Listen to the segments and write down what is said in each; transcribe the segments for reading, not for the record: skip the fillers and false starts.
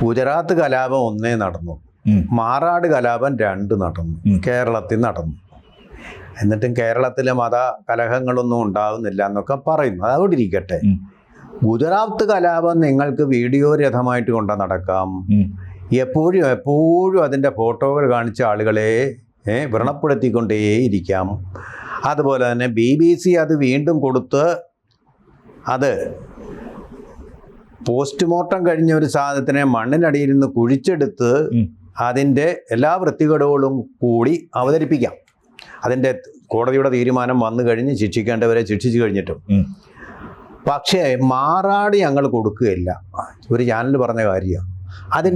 ഗുജറാത്ത് കലാപം 1 നടന്നു, മാറാട് കലാപം 2 നടന്നു, കേരളത്തിൽ നടന്നു. എന്നിട്ടും കേരളത്തിൽ മത കലഹങ്ങളൊന്നും ഉണ്ടാകുന്നില്ല എന്നൊക്കെ പറയുന്നു. അതവിടെ ഇരിക്കട്ടെ. ഗുജറാത്ത് കലാപം നിങ്ങൾക്ക് വീഡിയോ രഥമായിട്ട് കൊണ്ടു നടക്കാം. എപ്പോഴും അതിൻ്റെ ഫോട്ടോകൾ കാണിച്ച ആളുകളെ വ്രണപ്പെടുത്തിക്കൊണ്ടേയിരിക്കാം. അതുപോലെ തന്നെ BBC അത് വീണ്ടും കൊടുത്ത് അത് പോസ്റ്റ്മോർട്ടം കഴിഞ്ഞ ഒരു സാധനത്തിനെ മണ്ണിനടിയിൽ നിന്ന് കുഴിച്ചെടുത്ത് അതിൻ്റെ എല്ലാ വൃത്തികേടുകളും കൂടി അവതരിപ്പിക്കാം. അതിൻ്റെ കോടതിയുടെ തീരുമാനം വന്നു കഴിഞ്ഞ് ശിക്ഷിക്കേണ്ടവരെ ശിക്ഷിച്ചു കഴിഞ്ഞിട്ടും. പക്ഷേ മാറാട് ഞങ്ങൾ കൊടുക്കുകയില്ല. ഒരു ചാനൽ പറഞ്ഞ കാര്യമാണ്. അത്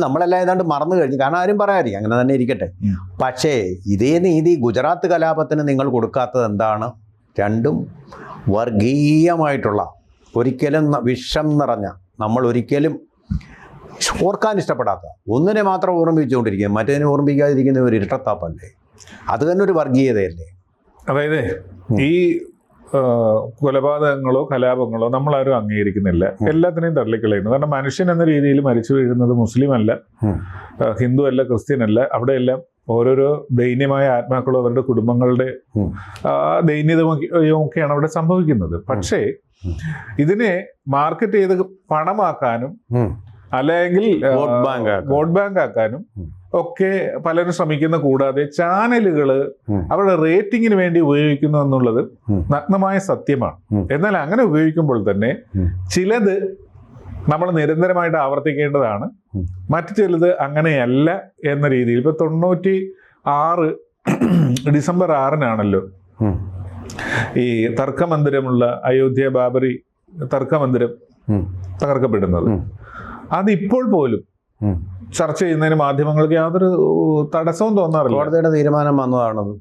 നമ്മളെല്ലാം ഏതാണ്ട് മറന്നു കഴിഞ്ഞു. കാരണം ആരും പറയാറില്ല, അങ്ങനെ തന്നെ ഇരിക്കട്ടെ. പക്ഷേ ഇതേ നീതി ഗുജറാത്ത് കലാപത്തിന് നിങ്ങൾ കൊടുക്കാത്തത് എന്താണ്? രണ്ടും വർഗീയമായിട്ടുള്ള, ഒരിക്കലും വിഷം നിറഞ്ഞ, നമ്മൾ ഒരിക്കലും ഓർക്കാൻ ഇഷ്ടപ്പെടാത്ത ഒന്നിനെ മാത്രം ഓർമ്മിച്ചുകൊണ്ടിരിക്കുക, മറ്റേതിനെ ഓർമ്മിക്കാതിരിക്കുന്ന ഒരു ഇരട്ടത്താപ്പല്ലേ? അത് തന്നെ ഒരു വർഗീയതയല്ലേ? അതായത് ഈ കൊലപാതകങ്ങളോ കലാപങ്ങളോ നമ്മളാരും അംഗീകരിക്കുന്നില്ല, എല്ലാത്തിനെയും തള്ളിക്കളയുന്നു. കാരണം മനുഷ്യൻ എന്ന രീതിയിൽ മരിച്ചു വീഴുന്നത് മുസ്ലിം അല്ല, ഹിന്ദു അല്ല, ക്രിസ്ത്യൻ അല്ല. അവിടെയെല്ലാം ഓരോരോ ദൈന്യമായ ആത്മാക്കളും അവരുടെ കുടുംബങ്ങളുടെ ദൈന്യതയൊക്കെയാണ് അവിടെ സംഭവിക്കുന്നത്. പക്ഷേ ഇതിനെ മാർക്കറ്റ് ചെയ്ത് പണമാക്കാനും അല്ലെങ്കിൽ വോട്ട് ബാങ്ക് ആക്കാനും ഒക്കെ പലരും ശ്രമിക്കുന്ന, കൂടാതെ ചാനലുകൾ അവരുടെ റേറ്റിങ്ങിന് വേണ്ടി ഉപയോഗിക്കുന്നു എന്നുള്ളത് നഗ്നമായ സത്യമാണ്. എന്നാൽ അങ്ങനെ ഉപയോഗിക്കുമ്പോൾ തന്നെ ചിലത് നമ്മൾ നിരന്തരമായിട്ട് ആവർത്തിക്കേണ്ടതാണ്, മറ്റു ചിലത് അങ്ങനെയല്ല എന്ന രീതിയിൽ. ഇപ്പൊ 96 ഡിസംബർ 6-നാണല്ലോ ഈ തർക്കമന്ദിരമുള്ള അയോധ്യ ബാബറി തർക്കമന്ദിരം തകർക്കപ്പെടുന്നത്. അതിപ്പോൾ പോലും ചർച്ച ചെയ്യുന്നതിന് മാധ്യമങ്ങൾക്ക് യാതൊരു തടസ്സവും തോന്നാറില്ല. കോടതിയുടെ തീരുമാനം വന്നതാണത്.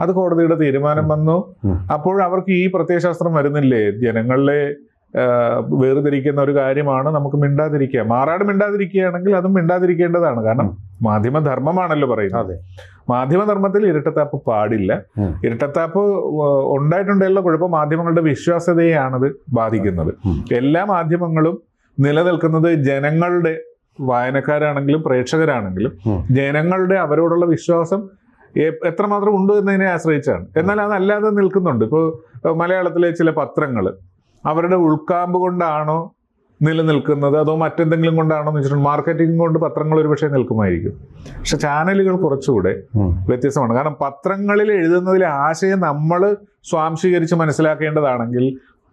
അത് കോടതിയുടെ തീരുമാനം വന്നു. അപ്പോൾ അവർക്ക് ഈ പ്രത്യയശാസ്ത്രം വരുന്നില്ലേ? ജനങ്ങളെ വേർതിരിക്കുന്ന ഒരു കാര്യമാണ്, നമുക്ക് മിണ്ടാതിരിക്കുക. മാറാട് മിണ്ടാതിരിക്കുകയാണെങ്കിൽ അതും മിണ്ടാതിരിക്കേണ്ടതാണ്. കാരണം മാധ്യമധർമ്മമാണല്ലോ പറയുന്നത്. മാധ്യമധർമ്മത്തിൽ ഇരട്ടത്താപ്പ് പാടില്ല. ഇരട്ടത്താപ്പ് ഉണ്ടായിട്ടുണ്ടല്ലോ കുഴപ്പം മാധ്യമങ്ങളുടെ വിശ്വാസ്യതയെയാണത് ബാധിക്കുന്നത്. എല്ലാ മാധ്യമങ്ങളും നിലനിൽക്കുന്നത് ജനങ്ങളുടെ, വായനക്കാരാണെങ്കിലും പ്രേക്ഷകരാണെങ്കിലും ജനങ്ങളുടെ അവരോടുള്ള വിശ്വാസം എത്രമാത്രം ഉണ്ട് എന്നതിനെ ആശ്രയിച്ചാണ്. എന്നാൽ അതല്ലാതെ നിൽക്കുന്നുണ്ട്. ഇപ്പോൾ മലയാളത്തിലെ ചില പത്രങ്ങൾ അവരുടെ ഉൾക്കാമ്പ് കൊണ്ടാണോ നിലനിൽക്കുന്നത്, അതോ മറ്റെന്തെങ്കിലും കൊണ്ടാണോ എന്ന് വെച്ചിട്ടുണ്ട്. മാർക്കറ്റിംഗ് കൊണ്ട് പത്രങ്ങൾ ഒരുപക്ഷെ നിൽക്കുമായിരിക്കും. പക്ഷെ ചാനലുകൾ കുറച്ചുകൂടെ വ്യത്യസ്തമാണ്. കാരണം പത്രങ്ങളിൽ എഴുതുന്നതിലെ ആശയം നമ്മൾ സ്വാംശീകരിച്ച് മനസ്സിലാക്കേണ്ടതാണെങ്കിൽ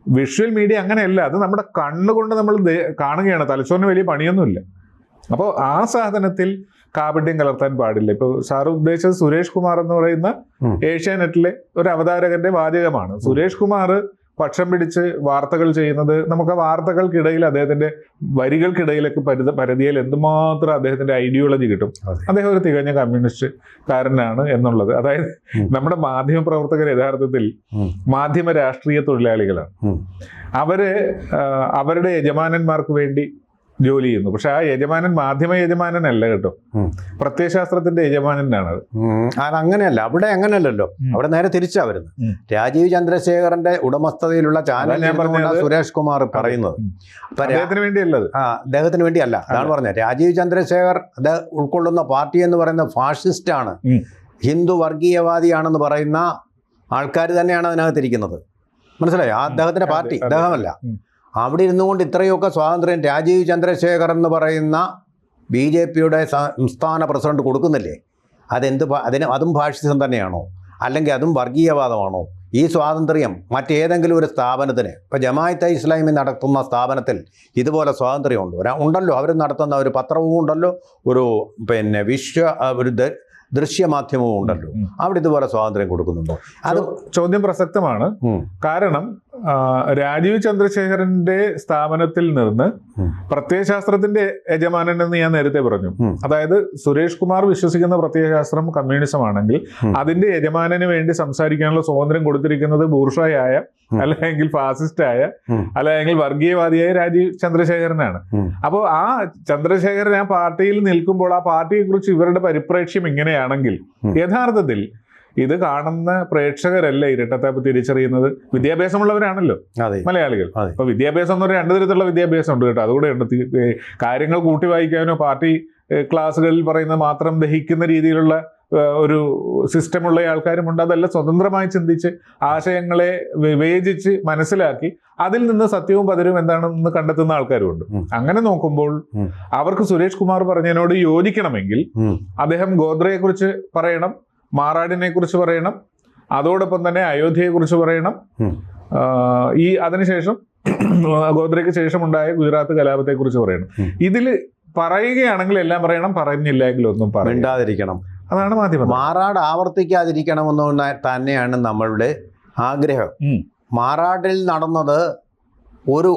വിഷ്വൽ മീഡിയ അങ്ങനെയല്ല. അത് നമ്മുടെ കണ്ണുകൊണ്ട് നമ്മൾ കാണുകയാണ്. തലച്ചോറിന് വലിയ പണിയൊന്നുമില്ല. അപ്പോൾ ആ സാധനത്തിൽ കാപട്യം കലർത്താൻ പാടില്ല. ഇപ്പോൾ സാറ് ഉദ്ദേശിച്ചത് സുരേഷ് കുമാർ എന്ന് പറയുന്ന ഏഷ്യാനെറ്റിലെ ഒരു അവതാരകന്റെ വാചകമാണ്. സുരേഷ് കുമാർ പക്ഷം പിടിച്ച് വാർത്തകൾ ചെയ്യുന്നത്, നമുക്ക് ആ വാർത്തകൾക്കിടയിൽ അദ്ദേഹത്തിന്റെ വരികൾക്കിടയിലൊക്കെ പരതിയാൽ എന്തുമാത്രം അദ്ദേഹത്തിന്റെ ഐഡിയോളജി കിട്ടും. അദ്ദേഹം ഒരു തികഞ്ഞ കമ്മ്യൂണിസ്റ്റ്കാരനാണ് എന്നുള്ളത്. അതായത് നമ്മുടെ മാധ്യമ പ്രവർത്തകർ യഥാർത്ഥത്തിൽ മാധ്യമ രാഷ്ട്രീയ തൊഴിലാളികളാണ്. അവര് അവരുടെ യജമാനന്മാർക്ക് വേണ്ടി ജോലി ചെയ്യുന്നു. പക്ഷെ ആ യജമാനൻ മാധ്യമ യജമാനനല്ല കേട്ടോ, പ്രത്യയശാസ്ത്രത്തിന്റെ യജമാനനാണ്. അങ്ങനെയല്ല, അവിടെ അങ്ങനെയല്ലല്ലോ. അവിടെ നേരെ തിരിച്ചാ വരുന്നത്. രാജീവ് ചന്ദ്രശേഖരന്റെ ഉടമസ്ഥതയിലുള്ള ചാനൽ സുരേഷ് കുമാർ പറയുന്നത് അദ്ദേഹത്തിന് വേണ്ടിയല്ലത്. അദ്ദേഹത്തിന് വേണ്ടിയല്ല. അതാണ് പറഞ്ഞത്. രാജീവ് ചന്ദ്രശേഖർ അത് ഉൾക്കൊള്ളുന്ന പാർട്ടി എന്ന് പറയുന്ന ഫാഷിസ്റ്റ് ആണ്, ഹിന്ദു വർഗീയവാദിയാണെന്ന് പറയുന്ന ആൾക്കാർ തന്നെയാണ് അതിനകത്തിരിക്കുന്നത്. മനസ്സിലായോ? അദ്ദേഹത്തിന്റെ പാർട്ടി, അദ്ദേഹമല്ല. അവിടെ ഇരുന്നുകൊണ്ട് ഇത്രയൊക്കെ സ്വാതന്ത്ര്യം രാജീവ് ചന്ദ്രശേഖർ എന്ന് പറയുന്ന BJPയുടെ സംസ്ഥാന പ്രസിഡന്റ് കൊടുക്കുന്നില്ലേ? അതും ഫാഷിസം തന്നെയാണോ? അല്ലെങ്കിൽ അതും വർഗീയവാദമാണോ? ഈ സ്വാതന്ത്ര്യം മറ്റേതെങ്കിലും ഒരു സ്ഥാപനത്തിന്, ഇപ്പോൾ ജമാഅത്തെ ഇസ്ലാമി നടത്തുന്ന സ്ഥാപനത്തിൽ ഇതുപോലെ സ്വാതന്ത്ര്യം ഉണ്ടല്ലോ. അവർ നടത്തുന്ന ഒരു പത്രവും ഉണ്ടല്ലോ, ഒരു ഒരു ദൃശ്യമാധ്യമവും ഉണ്ടല്ലോ. അവിടെ ഇതുപോലെ സ്വാതന്ത്ര്യം കൊടുക്കുന്നുണ്ടോ? അത് ചോദ്യം പ്രസക്തമാണ്. കാരണം രാജീവ് ചന്ദ്രശേഖരന്റെ സ്ഥാപനത്തിൽ നിന്ന് പ്രത്യയശാസ്ത്രത്തിന്റെ യജമാനൻ എന്ന് ഞാൻ നേരത്തെ പറഞ്ഞു. അതായത് സുരേഷ് കുമാർ വിശ്വസിക്കുന്ന പ്രത്യയശാസ്ത്രം കമ്മ്യൂണിസം ആണെങ്കിൽ അതിന്റെ യജമാനന് വേണ്ടി സംസാരിക്കാനുള്ള സ്വാതന്ത്ര്യം കൊടുത്തിരിക്കുന്നത് ബൂർഷ്വായായ, അല്ലെങ്കിൽ ഫാസിസ്റ്റായ, അല്ലെങ്കിൽ വർഗീയവാദിയായ രാജീവ് ചന്ദ്രശേഖരനാണ്. അപ്പോൾ ആ ചന്ദ്രശേഖരൻ ആ പാർട്ടിയിൽ നിൽക്കുമ്പോൾ ആ പാർട്ടിയെ കുറിച്ച് ഇവരുടെ പരിപ്രേക്ഷ്യം ഇങ്ങനെയാണെങ്കിൽ യഥാർത്ഥത്തിൽ ഇത് കാണുന്ന പ്രേക്ഷകരല്ല ഇരട്ടത്താപ്പ് തിരിച്ചറിയുന്നത്. വിദ്യാഭ്യാസമുള്ളവരാണല്ലോ അതെ മലയാളികൾ. അതെ. ഇപ്പൊ വിദ്യാഭ്യാസം എന്ന് പറഞ്ഞാൽ 2 തരത്തിലുള്ള വിദ്യാഭ്യാസം ഉണ്ട് കേട്ടോ. അതുകൂടെ ഉണ്ട്. കാര്യങ്ങൾ കൂട്ടി വായിക്കാനോ പാർട്ടി ക്ലാസ്സുകളിൽ പറയുന്ന മാത്രം ദഹിക്കുന്ന രീതിയിലുള്ള ഒരു സിസ്റ്റമുള്ള ആൾക്കാരുമുണ്ട്. അതല്ല, സ്വതന്ത്രമായി ചിന്തിച്ച് ആശയങ്ങളെ വിവേചിച്ച് മനസ്സിലാക്കി അതിൽ നിന്ന് സത്യവും പതരും എന്താണെന്ന് കണ്ടെത്തുന്ന ആൾക്കാരുമുണ്ട്. അങ്ങനെ നോക്കുമ്പോൾ അവർക്ക് സുരേഷ് കുമാർ പറഞ്ഞതിനോട് യോജിക്കണമെങ്കിൽ അദ്ദേഹം ഗോദ്രയെ കുറിച്ച് പറയണം, മാറാടിനെ കുറിച്ച് പറയണം, അതോടൊപ്പം തന്നെ അയോധ്യയെ കുറിച്ച് പറയണം, ഈ അതിനുശേഷം ഗോദ്രയ്ക്ക് ശേഷം ഉണ്ടായ ഗുജറാത്ത് കലാപത്തെ കുറിച്ച് പറയണം. ഇതിൽ പറയുകയാണെങ്കിൽ എല്ലാം പറയണം, പറഞ്ഞില്ലെങ്കിൽ ഒന്നും മിണ്ടാതിരിക്കണം. അതാണ് മാധ്യമം. മാറാട് ആവർത്തിക്കാതിരിക്കണമെന്ന് തന്നെയാണ് നമ്മളുടെ ആഗ്രഹം. മാറാടിൽ നടന്നത് ഒരു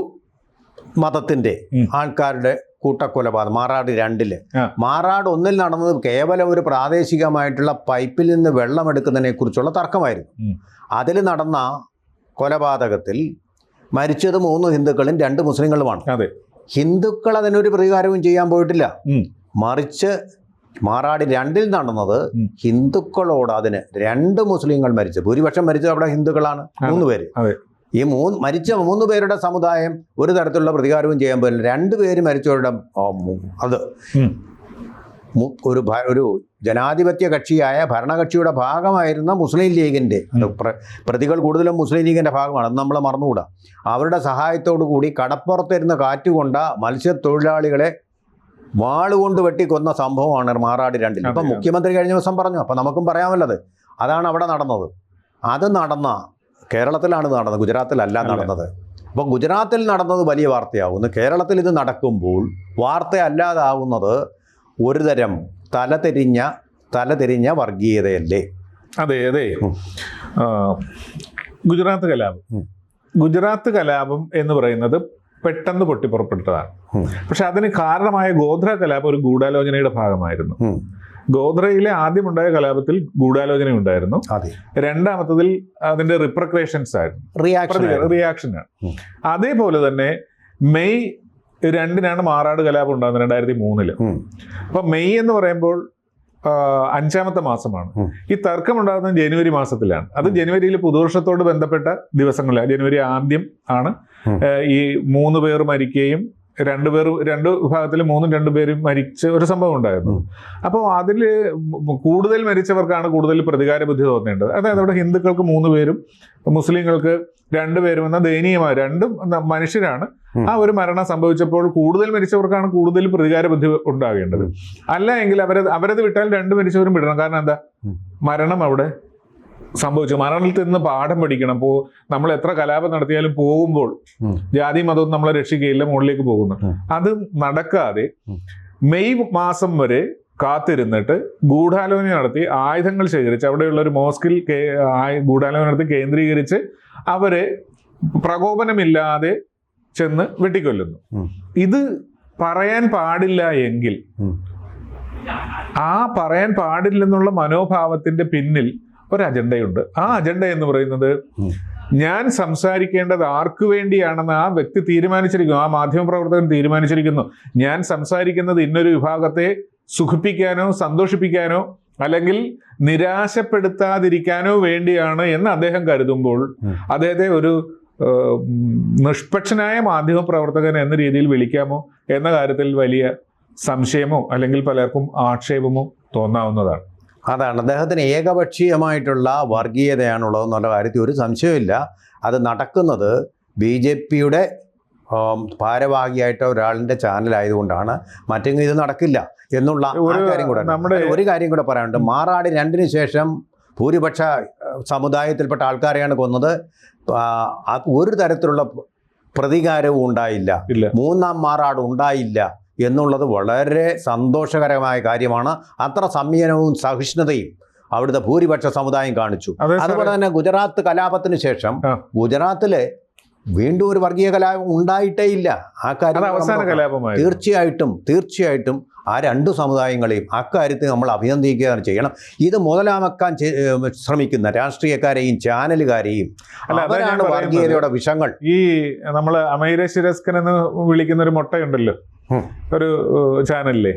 മതത്തിന്റെ ആൾക്കാരുടെ കൂട്ടക്കൊലപാതകം. മാറാട് 2 മാറാട് 1 നടന്നത് കേവലം ഒരു പ്രാദേശികമായിട്ടുള്ള പൈപ്പിൽ നിന്ന് വെള്ളം എടുക്കുന്നതിനെ കുറിച്ചുള്ള തർക്കമായിരുന്നു. അതിൽ നടന്ന കൊലപാതകത്തിൽ മരിച്ചത് 3 ഹിന്ദുക്കളും 2 മുസ്ലിങ്ങളുമാണ്. അതെ, ഹിന്ദുക്കൾ അതിനൊരു പ്രതികാരവും ചെയ്യാൻ പോയിട്ടില്ല. മറിച്ച് മാറാട് 2 നടന്നത് ഹിന്ദുക്കളോട് അതിന് 2 മുസ്ലിങ്ങൾ മരിച്ചു. ഭൂരിപക്ഷം മരിച്ചത് അവിടെ ഹിന്ദുക്കളാണ്, 3 പേര്. ഈ മരിച്ച 3 പേരുടെ സമുദായം ഒരു തരത്തിലുള്ള പ്രതികാരവും ചെയ്യാൻ പോയില്ല. 2 പേര് മരിച്ചവരുടെ അത് ഒരു ജനാധിപത്യ കക്ഷിയായ ഭരണകക്ഷിയുടെ ഭാഗമായിരുന്ന മുസ്ലിം ലീഗിൻ്റെ പ്രതികൾ കൂടുതലും മുസ്ലിം ലീഗിൻ്റെ ഭാഗമാണ്. അത് നമ്മൾ മറന്നുകൂടാ. അവരുടെ സഹായത്തോടു കൂടി കടപ്പുറത്തിരുന്ന് കാറ്റുകൊണ്ട മത്സ്യത്തൊഴിലാളികളെ വാളുകൊണ്ട് വെട്ടിക്കൊന്ന സംഭവമാണ് മാറാട് 2. ഇപ്പം മുഖ്യമന്ത്രി കഴിഞ്ഞ ദിവസം പറഞ്ഞു. അപ്പം നമുക്കും പറയാമല്ലത്. അതാണ് അവിടെ നടന്നത്. അത് നടന്ന കേരളത്തിലാണ് നടന്നത്, ഗുജറാത്തിലല്ല നടന്നത്. അപ്പോൾ ഗുജറാത്തിൽ നടന്നത് വലിയ വാർത്തയാവുന്നു. കേരളത്തിൽ ഇത് നടക്കുമ്പോൾ വാർത്തയല്ലാതാവുന്നത് ഒരു തരം തലതിരിഞ്ഞ വർഗീയതയല്ലേ? അതെ അതെ. ഗുജറാത്ത് കലാപം എന്ന് പറയുന്നത് പെട്ടെന്ന് പൊട്ടിപ്പുറപ്പെട്ടതാണ്. പക്ഷെ അതിന് കാരണമായ ഗോധ്ര കലാപം ഒരു ഗൂഢാലോചനയുടെ ഭാഗമായിരുന്നു. ഗോധ്രയിലെ ആദ്യമുണ്ടായ കലാപത്തിൽ ഗൂഢാലോചന ഉണ്ടായിരുന്നു. രണ്ടാമത്തതിൽ അതിന്റെ റിപ്രക്രേഷൻസ് ആയിരുന്നു, റിയാക്ഷനാണ്. അതേപോലെ തന്നെ മെയ് 2 മാറാട് കലാപം ഉണ്ടാകുന്നത് 2003. അപ്പൊ മെയ് എന്ന് പറയുമ്പോൾ 5ാമത്തെ മാസമാണ്. ഈ തർക്കം ഉണ്ടാകുന്നത് ജനുവരി മാസത്തിലാണ്. അത് ജനുവരിയിൽ പുതുവർഷത്തോട് ബന്ധപ്പെട്ട ദിവസങ്ങളിലാണ്. ജനുവരി ആദ്യം ആണ് ഈ 3 പേർ മരിക്കുകയും 2 വിഭാഗത്തിൽ 2 പേരും മരിച്ച ഒരു സംഭവം ഉണ്ടായിരുന്നു. അപ്പോൾ അതിൽ കൂടുതൽ മരിച്ചവർക്കാണ് കൂടുതൽ പ്രതികാര ബുദ്ധി തോന്നേണ്ടത്. അതായത് അവിടെ ഹിന്ദുക്കൾക്ക് 3 പേരും മുസ്ലിങ്ങൾക്ക് 2 പേരും എന്ന ദയനീയമായ 2 മനുഷ്യരാണ്. ആ ഒരു മരണം സംഭവിച്ചപ്പോൾ കൂടുതൽ മരിച്ചവർക്കാണ് കൂടുതൽ പ്രതികാര ബുദ്ധി ഉണ്ടാകേണ്ടത്. അല്ല എങ്കിൽ അവരത് വിട്ടാൽ 2 മരിച്ചവരും വിടണം. കാരണം എന്താ, മരണം അവിടെ സംഭവിച്ചു. മരണത്തിൽ നിന്ന് പാഠം പഠിക്കണം. നമ്മൾ എത്ര കലാപം നടത്തിയാലും പോകുമ്പോൾ ജാതി മതവും നമ്മളെ രക്ഷിക്കുകയില്ല, മുകളിലേക്ക് പോകുന്നു. അത് നടക്കാതെ മെയ് മാസം വരെ കാത്തിരുന്നിട്ട് ഗൂഢാലോചന നടത്തി ആയുധങ്ങൾ ശേഖരിച്ച് അവിടെയുള്ള ഒരു മോസ്കിൽ ഗൂഢാലോചന നടത്തി കേന്ദ്രീകരിച്ച് അവരെ പ്രകോപനമില്ലാതെ ചെന്ന് വെട്ടിക്കൊല്ലുന്നു. ഇത് പറയാൻ പാടില്ല എങ്കിൽ ആ പറയാൻ പാടില്ലെന്നുള്ള മനോഭാവത്തിന്റെ പിന്നിൽ ഒരു അജണ്ടയുണ്ട്. ആ അജണ്ട എന്ന് പറയുന്നത് ഞാൻ സംസാരിക്കേണ്ടത് ആർക്കു വേണ്ടിയാണെന്ന് ആ വ്യക്തി തീരുമാനിച്ചിരിക്കുന്നു, ആ മാധ്യമപ്രവർത്തകൻ തീരുമാനിച്ചിരിക്കുന്നു. ഞാൻ സംസാരിക്കുന്നത് ഇന്നൊരു വിഭാഗത്തെ സുഖിപ്പിക്കാനോ സന്തോഷിപ്പിക്കാനോ അല്ലെങ്കിൽ നിരാശപ്പെടുത്താതിരിക്കാനോ വേണ്ടിയാണ് എന്ന് അദ്ദേഹം കരുതുമ്പോൾ അദ്ദേഹത്തെ ഒരു നിഷ്പക്ഷനായ മാധ്യമപ്രവർത്തകൻ എന്ന രീതിയിൽ വിളിക്കാമോ എന്ന കാര്യത്തിൽ വലിയ സംശയമോ അല്ലെങ്കിൽ പലർക്കും ആക്ഷേപമോ തോന്നാവുന്നതാണ്. അതാണ് അദ്ദേഹത്തിന് ഏകപക്ഷീയമായിട്ടുള്ള വർഗീയതയാണുള്ളതെന്നുള്ള കാര്യത്തിൽ ഒരു സംശയമില്ല. അത് നടക്കുന്നത് BJPയുടെ ഭാരവാഹിയായിട്ട് ഒരാളിൻ്റെ ചാനലായതുകൊണ്ടാണ്. മറ്റെങ്കിലും ഇത് നടക്കില്ല എന്നുള്ള ഒരു കാര്യം കൂടെ പറയാനുണ്ട്. മാറാട് 2 ശേഷം ഭൂരിപക്ഷ സമുദായത്തിൽപ്പെട്ട ആൾക്കാരെയാണ് കൊന്നത്. ഒരു തരത്തിലുള്ള പ്രതികാരവും ഉണ്ടായില്ല. 3ാം മാറാട് ഉണ്ടായില്ല എന്നുള്ളത് വളരെ സന്തോഷകരമായ കാര്യമാണ്. അത്ര സംയമനവും സഹിഷ്ണുതയും അവിടുത്തെ ഭൂരിപക്ഷ സമുദായം കാണിച്ചു. അതുപോലെ തന്നെ ഗുജറാത്ത് കലാപത്തിന് ശേഷം ഗുജറാത്തിലെ വീണ്ടും ഒരു വർഗീയ കലാപം ഉണ്ടായിട്ടേ ഇല്ല. ആ കാര്യം തീർച്ചയായിട്ടും ആ 2 സമുദായങ്ങളെയും അക്കാര്യത്തിൽ നമ്മൾ അഭിനന്ദിക്കുകയാണ് ചെയ്യണം. ഇത് മുതലാക്കാൻ ശ്രമിക്കുന്ന രാഷ്ട്രീയക്കാരെയും ചാനലുകാരെയും അവരാണ് വർഗീയതയുടെ വിഷങ്ങൾ. ഈ നമ്മൾ അമൈര ശിരസ്കൻ എന്ന് വിളിക്കുന്ന ഒരു മുട്ടയുണ്ടല്ലോ ഒരു ചാനലിലെ,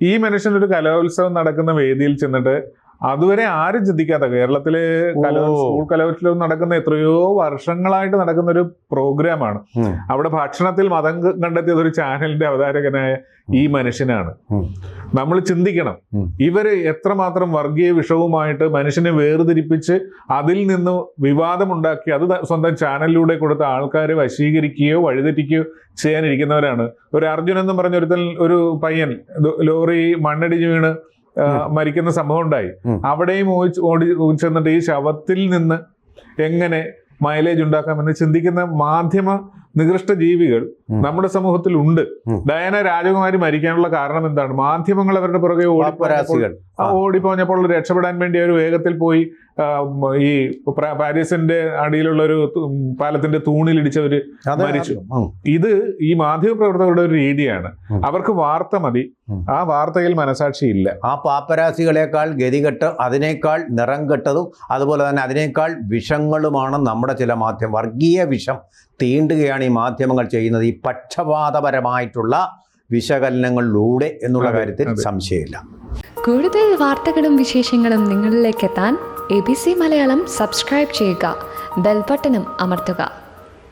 ഈ മനുഷ്യൻ ഒരു കലോത്സവം നടക്കുന്ന വേദിയിൽ ചെന്നിട്ട് അതുവരെ ആരും ചിന്തിക്കാത്ത കേരളത്തിലെ സ്കൂൾ കലോത്സവം നടക്കുന്ന എത്രയോ വർഷങ്ങളായിട്ട് നടക്കുന്ന ഒരു പ്രോഗ്രാമാണ്. അവിടെ ഭക്ഷണത്തിൽ മതം കണ്ടെത്തിയത് ഒരു ചാനലിന്റെ അവതാരകനായ ഈ മനുഷ്യനാണ്. നമ്മൾ ചിന്തിക്കണം, ഇവര് എത്രമാത്രം വർഗീയ വിഷവുമായിട്ട് മനുഷ്യനെ വേർതിരിപ്പിച്ച് അതിൽ നിന്ന് വിവാദമുണ്ടാക്കി അത് സ്വന്തം ചാനലിലൂടെ കൊടുത്ത ആൾക്കാരെ വശീകരിക്കുകയോ വഴിതെറ്റിക്കുകയോ ചെയ്യാനിരിക്കുന്നവരാണ്. ഒരു അർജുൻ എന്ന് പറഞ്ഞ ഒരു പയ്യൻ ലോറി മണ്ണിടിഞ്ഞ് വീണ് മരിക്കുന്ന സംഭവം ഉണ്ടായി. അവിടെയും ഓടി ചെന്നിട്ട് ഈ ശവത്തിൽ നിന്ന് എങ്ങനെ മൈലേജ് ഉണ്ടാക്കാമെന്ന് ചിന്തിക്കുന്ന മാധ്യമ നികൃഷ്ട ജീവികൾ നമ്മുടെ സമൂഹത്തിൽ ഉണ്ട്. ഡയാന രാജകുമാരി മരിക്കാനുള്ള കാരണം എന്താണ്? മാധ്യമങ്ങൾ അവരുടെ പുറകെ ഓടിപ്പോഞ്ഞപ്പോൾ രക്ഷപ്പെടാൻ വേണ്ടി അവർ വേഗത്തിൽ പോയി ഈ പാരീസിന്റെ അടിയിലുള്ള ഒരു പാലത്തിന്റെ തൂണിലിടിച്ചവര് മരിച്ചു. ഇത് ഈ മാധ്യമ പ്രവർത്തകരുടെ ഒരു രീതിയാണ്. അവർക്ക് വാർത്ത മതി, ആ വാർത്തയിൽ മനസാക്ഷിയില്ല. ആ പാപ്പരാസികളെക്കാൾ ഗതികെട്ട്, അതിനേക്കാൾ നിറം കെട്ടതും അതുപോലെ തന്നെ അതിനേക്കാൾ വിഷങ്ങളുമാണ് നമ്മുടെ ചില വർഗീയ വിഷം തീണ്ടുകയാണ് ഈ മാധ്യമങ്ങൾ ചെയ്യുന്നത്, ഈ പക്ഷപാതപരമായിട്ടുള്ള വിശകലനങ്ങളിലൂടെ എന്നുള്ള കാര്യത്തിൽ സംശയമില്ല. കൂടുതൽ വാർത്തകളും വിശേഷങ്ങളും നിങ്ങളിലേക്ക് എത്താൻ ABC മലയാളം സബ്സ്ക്രൈബ് ചെയ്യുക, ബെൽ ബട്ടണും അമർത്തുക.